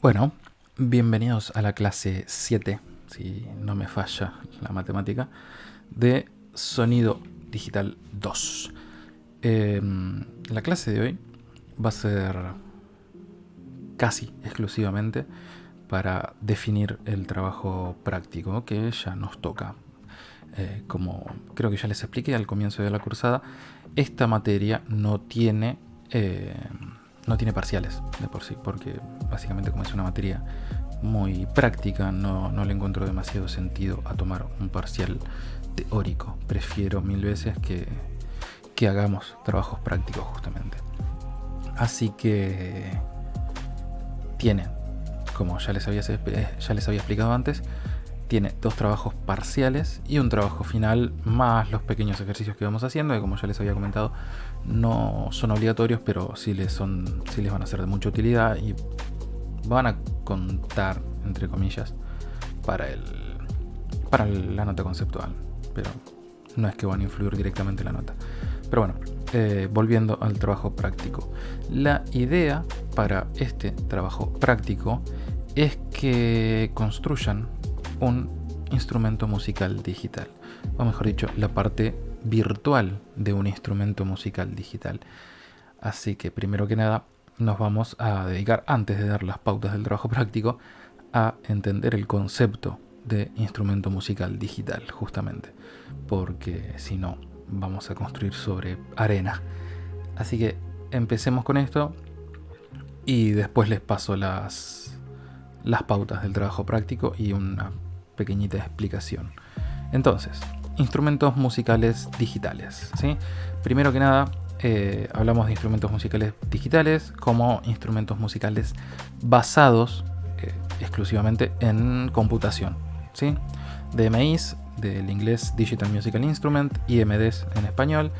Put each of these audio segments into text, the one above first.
Bueno, bienvenidos a la clase 7, si no me falla la matemática, de Sonido Digital 2. La clase de hoy va a ser casi exclusivamente para definir el trabajo práctico que ya nos toca. Como creo que ya les expliqué al comienzo de la cursada, esta materia no tiene parciales de por sí, porque básicamente como es una materia muy práctica, no le encuentro demasiado sentido a tomar un parcial teórico. Prefiero mil veces que hagamos trabajos prácticos justamente. Así que tiene, como ya les había explicado antes, tiene 2 trabajos parciales y un trabajo final, más los pequeños ejercicios que vamos haciendo, que como ya les había comentado, no son obligatorios, pero sí les van a ser de mucha utilidad y van a contar, entre comillas, para la nota conceptual, pero no es que van a influir directamente en la nota. Pero bueno, volviendo al trabajo práctico. La idea para este trabajo práctico es que construyan un instrumento musical digital, o mejor dicho, la parte virtual de un instrumento musical digital. Así que primero que nada nos vamos a dedicar, antes de dar las pautas del trabajo práctico, a entender el concepto de instrumento musical digital, justamente, porque si no vamos a construir sobre arena. Así que empecemos con esto y después les paso las pautas del trabajo práctico y una pequeñita explicación. Entonces, instrumentos musicales digitales, ¿sí? Primero que nada, hablamos de instrumentos musicales digitales como instrumentos musicales basados exclusivamente en computación, ¿sí? DMIs, del inglés Digital Musical Instrument, IMDs en español,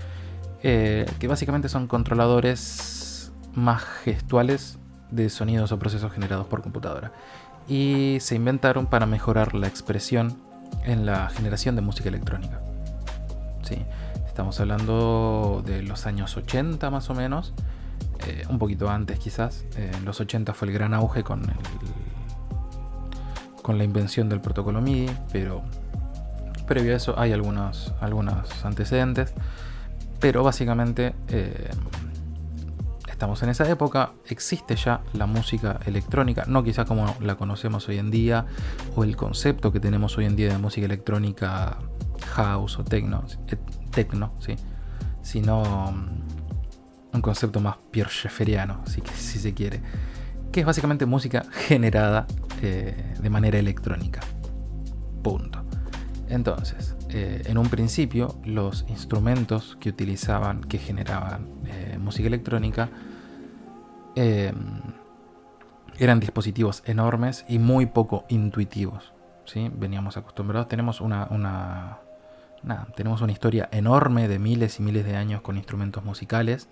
que básicamente son controladores más gestuales de sonidos o procesos generados por computadora, y se inventaron para mejorar la expresión en la generación de música electrónica. Sí, estamos hablando de los años 80 más o menos, un poquito antes quizás. En los 80 fue el gran auge con la invención del protocolo MIDI, pero previo a eso hay algunos antecedentes, pero básicamente estamos en esa época. Existe ya la música electrónica, no quizá como la conocemos hoy en día, o el concepto que tenemos hoy en día de música electrónica house o techno, ¿sí? Sino un concepto más pierre-schaefferiano, si se quiere, que es básicamente música generada de manera electrónica. Punto. Entonces, en un principio, los instrumentos que generaban música electrónica, eran dispositivos enormes y muy poco intuitivos, ¿sí? Veníamos acostumbrados, tenemos una historia enorme de miles y miles de años con instrumentos musicales,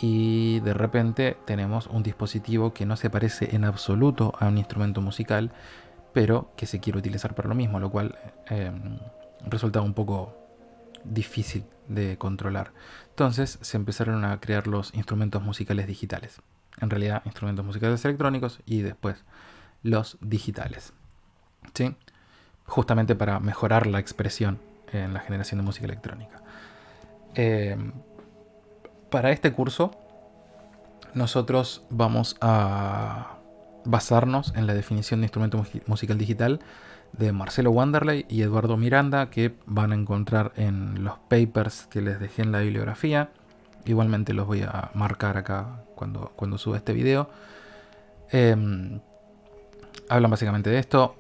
y de repente tenemos un dispositivo que no se parece en absoluto a un instrumento musical, pero que se quiere utilizar para lo mismo, lo cual resulta un poco difícil de controlar. Entonces se empezaron a crear los instrumentos musicales digitales. En realidad, instrumentos musicales electrónicos y después los digitales, ¿sí? Justamente para mejorar la expresión en la generación de música electrónica. Para este curso, nosotros vamos a basarnos en la definición de instrumento musical digital de Marcelo Wanderley y Eduardo Miranda, que van a encontrar en los papers que les dejé en la bibliografía. Igualmente los voy a marcar acá cuando suba este video. Hablan básicamente de esto.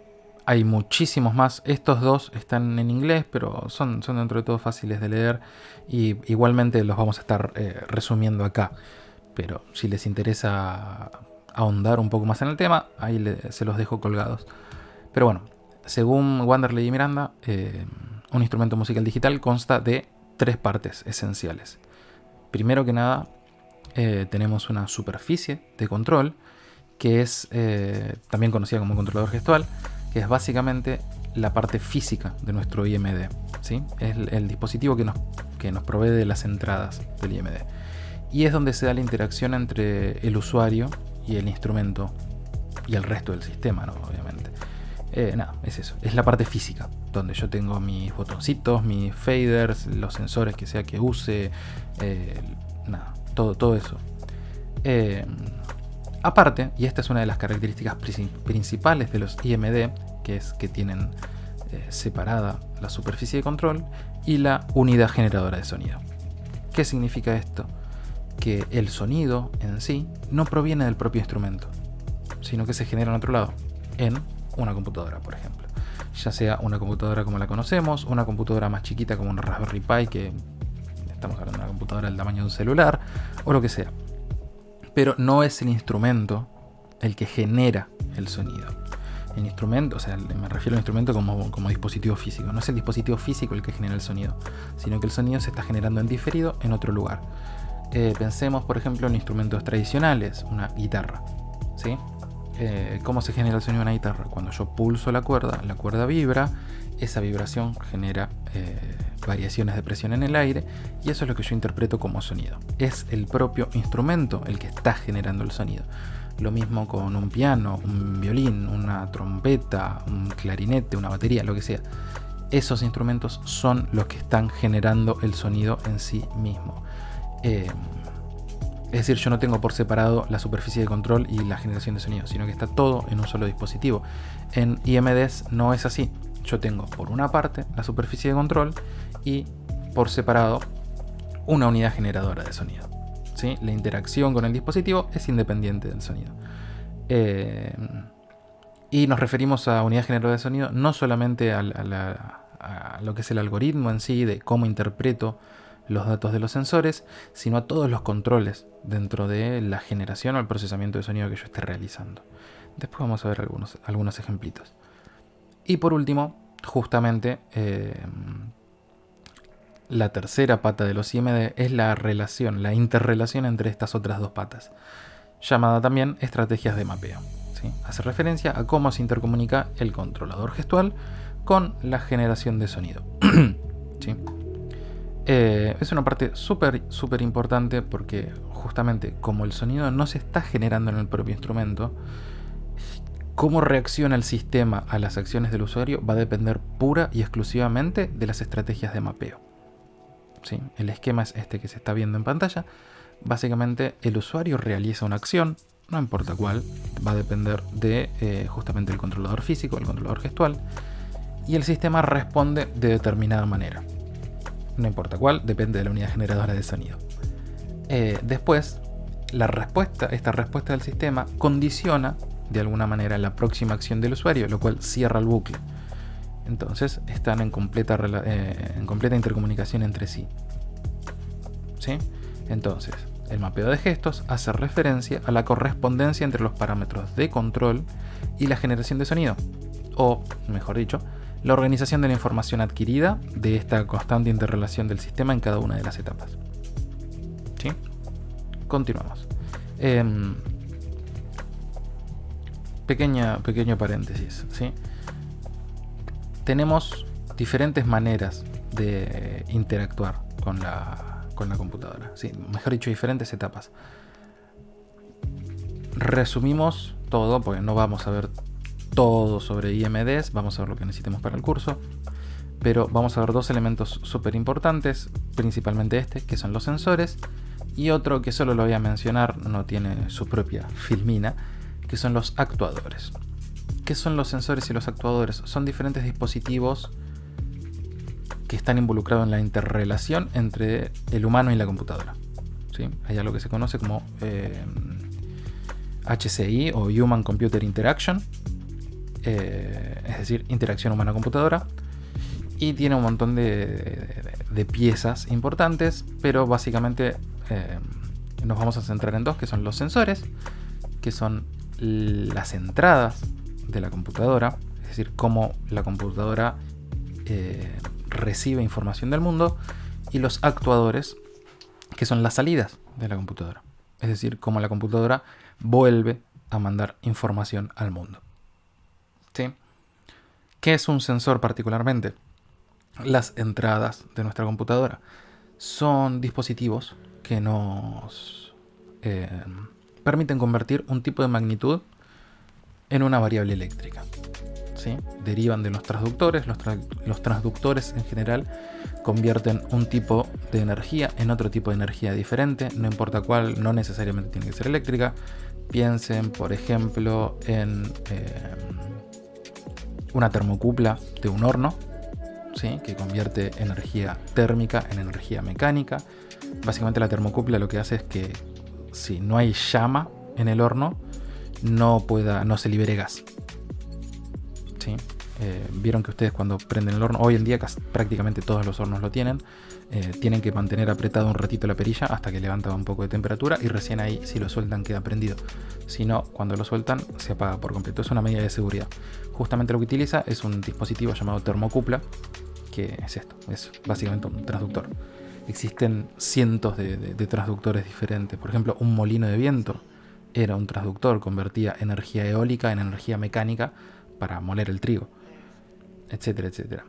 Hay muchísimos más. Estos 2 están en inglés, pero son dentro de todo fáciles de leer, y igualmente los vamos a estar resumiendo acá. Pero si les interesa ahondar un poco más en el tema, ahí se los dejo colgados. Pero bueno, según Wanderley y Miranda, un instrumento musical digital consta de 3 partes esenciales. Primero que nada, tenemos una superficie de control, que es también conocida como controlador gestual, que es básicamente la parte física de nuestro IMD, ¿sí? Es el dispositivo que nos provee de las entradas del IMD. Y es donde se da la interacción entre el usuario y el instrumento y el resto del sistema, ¿no? Obviamente. Nada, es eso. Es la parte física, donde yo tengo mis botoncitos, mis faders, los sensores que sea que use, nada, todo eso. Aparte, y esta es una de las características principales de los IMD, que es que tienen separada la superficie de control y la unidad generadora de sonido. ¿Qué significa esto? Que el sonido en sí no proviene del propio instrumento, sino que se genera en otro lado, en una computadora, por ejemplo. Ya sea una computadora como la conocemos, una computadora más chiquita como un Raspberry Pi, que estamos hablando de una computadora del tamaño de un celular, o lo que sea. Pero no es el instrumento el que genera el sonido. El instrumento, o sea, me refiero al instrumento como dispositivo físico. No es el dispositivo físico el que genera el sonido, sino que el sonido se está generando en diferido en otro lugar. Pensemos, por ejemplo, en instrumentos tradicionales, una guitarra, ¿sí? ¿Cómo se genera el sonido de una guitarra? Cuando yo pulso la cuerda vibra, esa vibración genera variaciones de presión en el aire, y eso es lo que yo interpreto como sonido. Es el propio instrumento el que está generando el sonido. Lo mismo con un piano, un violín, una trompeta, un clarinete, una batería, lo que sea. Esos instrumentos son los que están generando el sonido en sí mismo. Es decir, yo no tengo por separado la superficie de control y la generación de sonido, sino que está todo en un solo dispositivo. En IMDs no es así. Yo tengo por una parte la superficie de control y por separado una unidad generadora de sonido, ¿sí? La interacción con el dispositivo es independiente del sonido. Y nos referimos a unidad generadora de sonido no solamente a lo que es el algoritmo en sí, de cómo interpreto los datos de los sensores, sino a todos los controles dentro de la generación o el procesamiento de sonido que yo esté realizando. Después vamos a ver algunos ejemplitos. Y por último, justamente, la tercera pata de los IMD es la interrelación entre estas otras dos patas, llamada también estrategias de mapeo, ¿sí? Hace referencia a cómo se intercomunica el controlador gestual con la generación de sonido. ¿Sí? Es una parte súper importante, porque justamente como el sonido no se está generando en el propio instrumento, cómo reacciona el sistema a las acciones del usuario va a depender pura y exclusivamente de las estrategias de mapeo. ¿Sí? El esquema es este que se está viendo en pantalla. Básicamente el usuario realiza una acción, no importa cuál, va a depender de justamente el controlador físico, el controlador gestual, y el sistema responde de determinada manera. No importa cuál, depende de la unidad generadora de sonido. Después, esta respuesta del sistema condiciona de alguna manera la próxima acción del usuario, lo cual cierra el bucle. Entonces están en completa intercomunicación entre sí. ¿Sí? Entonces, el mapeo de gestos hace referencia a la correspondencia entre los parámetros de control y la generación de sonido, o, mejor dicho, la organización de la información adquirida de esta constante interrelación del sistema en cada una de las etapas. ¿Sí? Continuamos. Pequeño paréntesis, ¿sí? Tenemos diferentes maneras de interactuar con la computadora, ¿sí? Mejor dicho, diferentes etapas. Resumimos todo, porque no vamos a ver todo sobre IMDs, vamos a ver lo que necesitemos para el curso, pero vamos a ver dos elementos súper importantes, principalmente que son los sensores, y otro que solo lo voy a mencionar, no tiene su propia filmina, que son los actuadores. ¿Qué son los sensores y los actuadores? Son diferentes dispositivos que están involucrados en la interrelación entre el humano y la computadora, ¿sí? Hay algo que se conoce como HCI o Human Computer Interaction, es decir, interacción humana-computadora, y tiene un montón de piezas importantes, pero básicamente nos vamos a centrar en dos, que son los sensores, que son las entradas de la computadora, es decir, cómo la computadora recibe información del mundo, y los actuadores, que son las salidas de la computadora, es decir, cómo la computadora vuelve a mandar información al mundo. ¿Sí? ¿Qué es un sensor particularmente? Las entradas de nuestra computadora son dispositivos que nos permiten convertir un tipo de magnitud en una variable eléctrica. ¿Sí? Derivan de los transductores. Los transductores en general convierten un tipo de energía en otro tipo de energía diferente, no importa cuál, no necesariamente tiene que ser eléctrica. Piensen, por ejemplo, en una termocupla de un horno, ¿sí? Que convierte energía térmica en energía mecánica. Básicamente la termocupla lo que hace es que si no hay llama en el horno, no se libere gas. ¿Sí? Vieron que ustedes cuando prenden el horno, hoy en día prácticamente todos los hornos lo tienen, tienen que mantener apretado un ratito la perilla hasta que levanta un poco de temperatura y recién ahí, si lo sueltan, queda prendido. Si no, cuando lo sueltan se apaga por completo. Es una medida de seguridad. Justamente lo que utiliza es un dispositivo llamado termocupla, que es esto, es básicamente un transductor. Existen cientos de transductores diferentes. Por ejemplo, un molino de viento era un transductor, convertía energía eólica en energía mecánica para moler el trigo, etcétera, etcétera.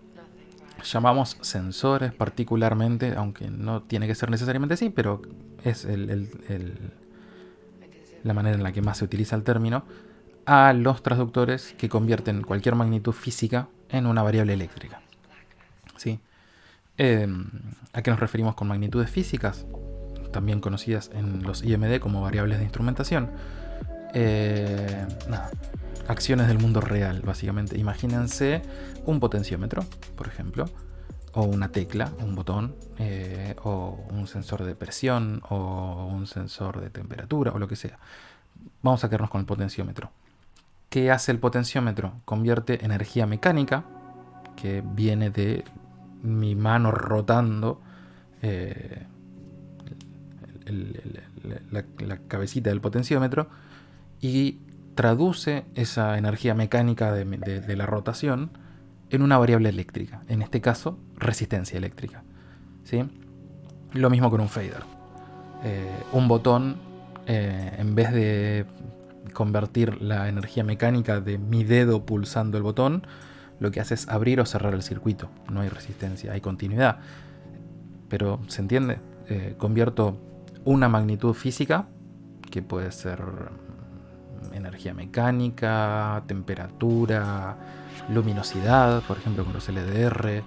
Llamamos sensores particularmente, aunque no tiene que ser necesariamente así, pero es la manera en la que más se utiliza el término, a los transductores que convierten cualquier magnitud física en una variable eléctrica. ¿Sí? ¿A qué nos referimos con magnitudes físicas? También conocidas en los IMD como variables de instrumentación. Acciones del mundo real, básicamente. Imagínense un potenciómetro, por ejemplo, o una tecla, un botón, o un sensor de presión, o un sensor de temperatura, o lo que sea. Vamos a quedarnos con el potenciómetro. ¿Qué hace el potenciómetro? Convierte energía mecánica, que viene de mi mano rotando la cabecita del potenciómetro, y traduce esa energía mecánica de la rotación en una variable eléctrica, en este caso resistencia eléctrica. ¿Sí? Lo mismo con un fader. Un botón, en vez de convertir la energía mecánica de mi dedo pulsando el botón, lo que hace es abrir o cerrar el circuito. No hay resistencia, hay continuidad. Pero, ¿se entiende? Convierto una magnitud física, que puede ser energía mecánica, temperatura, luminosidad, por ejemplo con los LDR,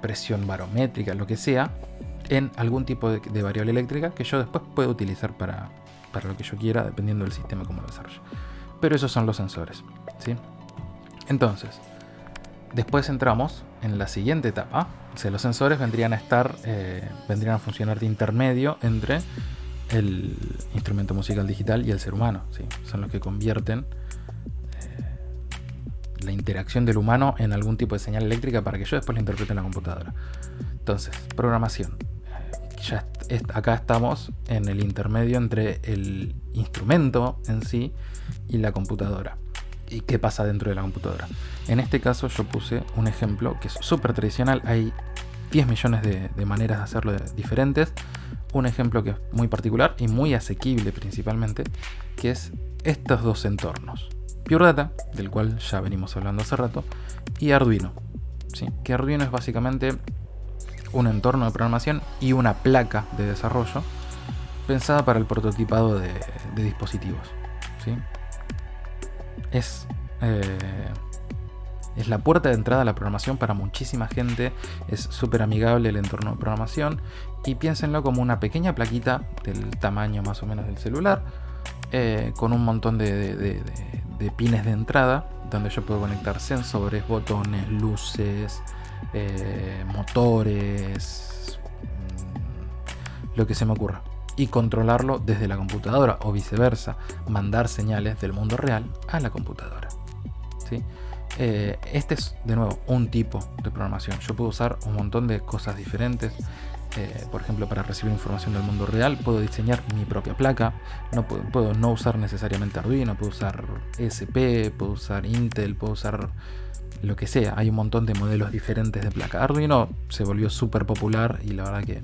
presión barométrica, lo que sea, en algún tipo de variable eléctrica que yo después puedo utilizar para lo que yo quiera, dependiendo del sistema como lo desarrolle. Pero esos son los sensores, ¿sí? Entonces, después entramos en la siguiente etapa. O sea, los sensores vendrían a funcionar de intermedio entre el instrumento musical digital y el ser humano, ¿sí? Son los que convierten la interacción del humano en algún tipo de señal eléctrica para que yo después la interprete en la computadora. Entonces, programación. Acá estamos en el intermedio entre el instrumento en sí y la computadora. ¿Y qué pasa dentro de la computadora? En este caso yo puse un ejemplo que es súper tradicional. Hay 10 millones de maneras de hacerlo diferentes. Un ejemplo que es muy particular y muy asequible principalmente, que es estos dos entornos. Pure Data, del cual ya venimos hablando hace rato, y Arduino. ¿Sí? Que Arduino es básicamente un entorno de programación y una placa de desarrollo pensada para el prototipado de dispositivos. ¿Sí? Es la puerta de entrada a la programación para muchísima gente. Es súper amigable el entorno de programación, y piénsenlo como una pequeña plaquita del tamaño más o menos del celular, con un montón de pines de entrada donde yo puedo conectar sensores, botones, luces, motores, lo que se me ocurra, y controlarlo desde la computadora o viceversa, mandar señales del mundo real a la computadora. ¿Sí? Este es de nuevo un tipo de programación. Yo puedo usar un montón de cosas diferentes. Por ejemplo, para recibir información del mundo real puedo diseñar mi propia placa. Puedo no usar necesariamente Arduino, puedo usar ESP, puedo usar Intel, puedo usar lo que sea. Hay un montón de modelos diferentes de placa. Arduino se volvió súper popular y la verdad que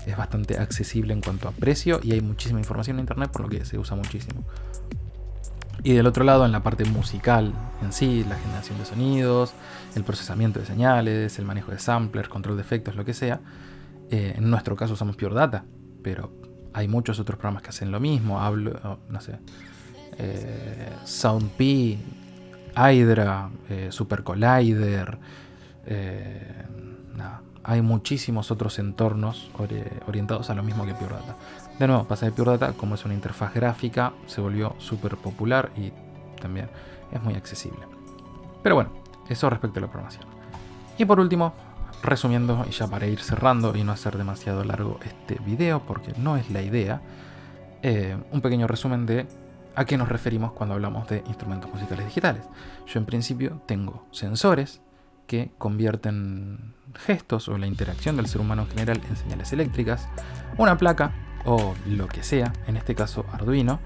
es bastante accesible en cuanto a precio, y hay muchísima información en internet, por lo que se usa muchísimo. Y del otro lado, en la parte musical en sí, la generación de sonidos, el procesamiento de señales, el manejo de samplers, control de efectos, lo que sea. En nuestro caso usamos Pure Data, pero hay muchos otros programas que hacen lo mismo. SoundP, Hydra, Super Collider, nada. Hay muchísimos otros entornos orientados a lo mismo que Pure Data. De nuevo, pasa de Pure Data, como es una interfaz gráfica, se volvió súper popular y también es muy accesible. Pero bueno, eso respecto a la programación. Y por último, resumiendo, y ya para ir cerrando y no hacer demasiado largo este video, porque no es la idea, un pequeño resumen de a qué nos referimos cuando hablamos de instrumentos musicales digitales. Yo en principio tengo sensores que convierten gestos o la interacción del ser humano en general en señales eléctricas, una placa o lo que sea, en este caso Arduino,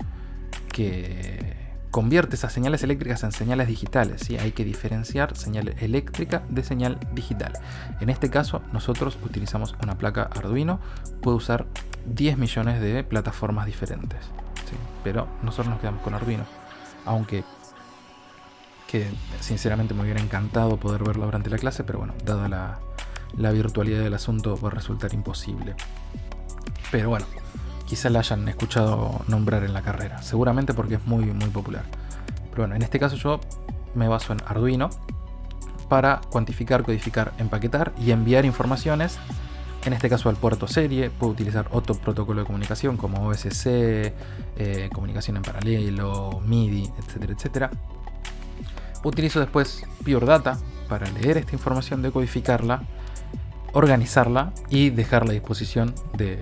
que convierte esas señales eléctricas en señales digitales, ¿sí? Hay que diferenciar señal eléctrica de señal digital. En este caso nosotros utilizamos una placa Arduino, puede usar 10 millones de plataformas diferentes, ¿sí? Pero nosotros nos quedamos con Arduino, aunque que sinceramente me hubiera encantado poder verlo durante la clase, pero bueno, dada la virtualidad del asunto va a resultar imposible. Pero bueno, quizá la hayan escuchado nombrar en la carrera, seguramente porque es muy popular. Pero bueno, en este caso yo me baso en Arduino para cuantificar, codificar, empaquetar y enviar informaciones, en este caso al puerto serie. Puedo utilizar otro protocolo de comunicación como OSC, comunicación en paralelo, MIDI, etcétera, etcétera. Utilizo después Pure Data para leer esta información, decodificarla, organizarla y dejarla a disposición del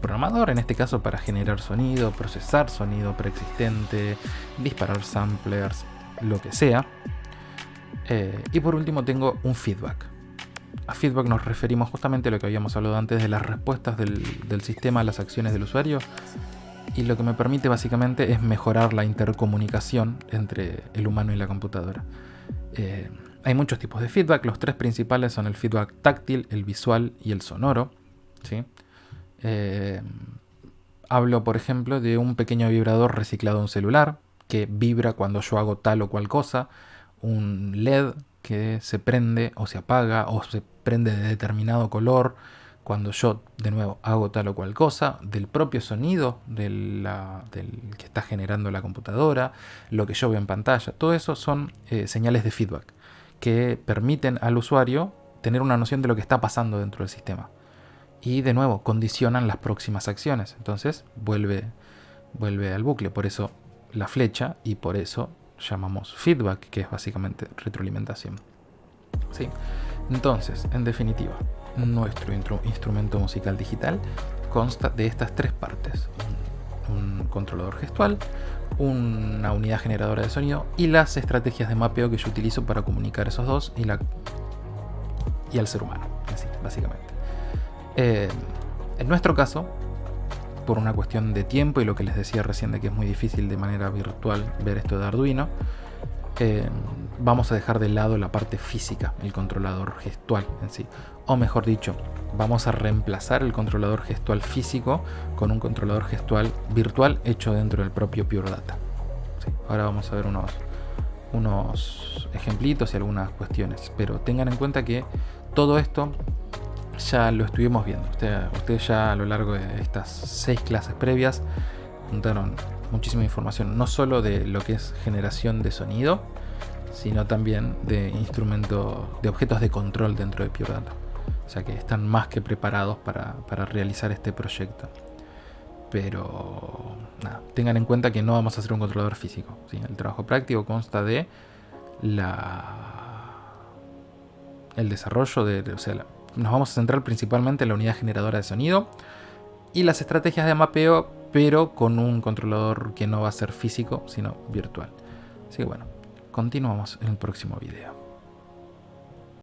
programador, en este caso para generar sonido, procesar sonido preexistente, disparar samplers, lo que sea. Y por último tengo un feedback. A feedback nos referimos justamente a lo que habíamos hablado antes de las respuestas del sistema a las acciones del usuario. Y lo que me permite básicamente es mejorar la intercomunicación entre el humano y la computadora. Hay muchos tipos de feedback. Los tres principales son el feedback táctil, el visual y el sonoro, ¿sí? Hablo, por ejemplo, de un pequeño vibrador reciclado en un celular que vibra cuando yo hago tal o cual cosa. Un LED que se prende o se apaga o se prende de determinado color cuando yo, de nuevo, hago tal o cual cosa, del propio sonido del que está generando la computadora, lo que yo veo en pantalla. Todo eso son señales de feedback que permiten al usuario tener una noción de lo que está pasando dentro del sistema. Y, de nuevo, condicionan las próximas acciones. Entonces, vuelve al bucle. Por eso la flecha y por eso llamamos feedback, que es básicamente retroalimentación. ¿Sí? Entonces, en definitiva, nuestro instrumento musical digital consta de estas tres partes: un controlador gestual, una unidad generadora de sonido y las estrategias de mapeo que yo utilizo para comunicar esos dos y al ser humano, así, básicamente. En nuestro caso, por una cuestión de tiempo y lo que les decía recién de que es muy difícil de manera virtual ver esto de Arduino, vamos a dejar de lado la parte física, el controlador gestual en sí. O mejor dicho, vamos a reemplazar el controlador gestual físico con un controlador gestual virtual hecho dentro del propio Pure Data. ¿Sí? Ahora vamos a ver unos ejemplitos y algunas cuestiones, pero tengan en cuenta que todo esto ya lo estuvimos viendo. Ustedes ya a lo largo de estas 6 clases previas juntaron muchísima información, no solo de lo que es generación de sonido, sino también de instrumentos, de objetos de control dentro de Pure Data. O sea que están más que preparados para realizar este proyecto. Pero nada, tengan en cuenta que no vamos a hacer un controlador físico, ¿sí? El trabajo práctico consta de el desarrollo nos vamos a centrar principalmente en la unidad generadora de sonido y las estrategias de mapeo, pero con un controlador que no va a ser físico, sino virtual. Así que bueno, continuamos en el próximo video.